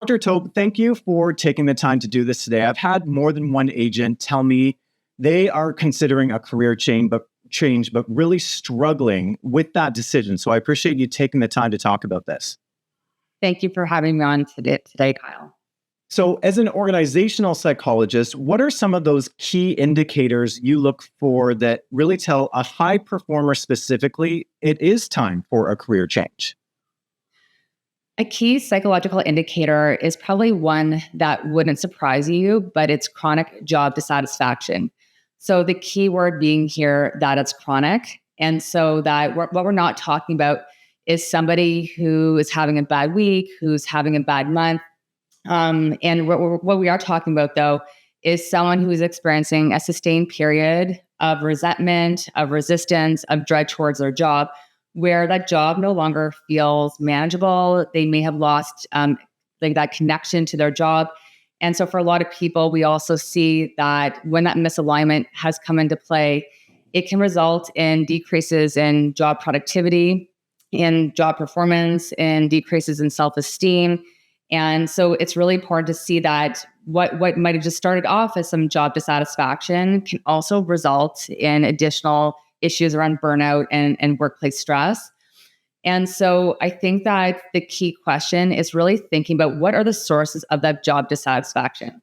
Dr. Tobe, thank you for taking the time to do this today. I've had more than one agent tell me they are considering a career change, but really struggling with that decision. So I appreciate you taking the time to talk about this. Thank you for having me on today, Kyle. So as an organizational psychologist, what are some of those key indicators you look for that really tell a high performer specifically it is time for a career change? A key psychological indicator is probably one that wouldn't surprise you, but it's chronic job dissatisfaction. So the key word being here that it's chronic. And so that what we're not talking about is somebody who is having a bad week, who's having a bad month. And what we are talking about, though, is someone who is experiencing a sustained period of resentment, of resistance, of dread towards their job, where that job no longer feels manageable. They may have lost like that connection to their job. And so for a lot of people, we also see that when that misalignment has come into play, it can result in decreases in job productivity, in job performance, in decreases in self-esteem. And so it's really important to see that what might have just started off as some job dissatisfaction can also result in additional issues around burnout and workplace stress. And so I think that the key question is really thinking about what are the sources of that job dissatisfaction,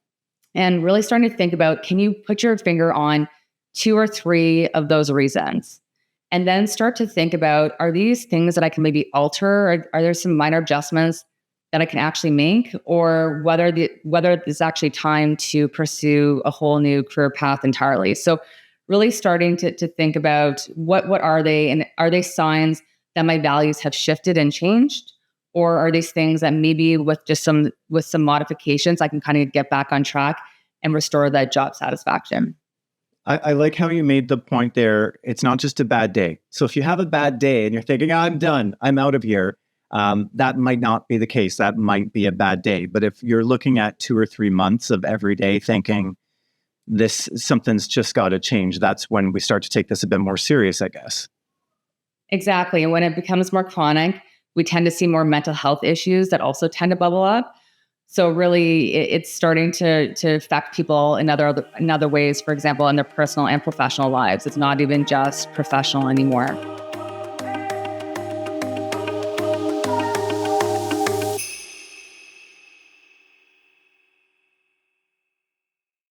and really starting to think about, can you put your finger on 2 or 3 of those reasons? And then start to think about, are these things that I can maybe alter? Or are there some minor adjustments that I can actually make, or whether it's actually time to pursue a whole new career path entirely? So really starting to think about what are they, and are they signs that my values have shifted and changed? Or are these things that maybe with some modifications, I can kind of get back on track and restore that job satisfaction? I like how you made the point there. It's not just a bad day. So if you have a bad day and you're thinking, I'm done, I'm out of here, that might not be the case. That might be a bad day. But if you're looking at 2 or 3 months of every day thinking something's just got to change, that's when we start to take this a bit more serious, I guess. Exactly. And when it becomes more chronic, we tend to see more mental health issues that also tend to bubble up. So really, it's starting to affect people in other ways, for example, in their personal and professional lives. It's not even just professional anymore.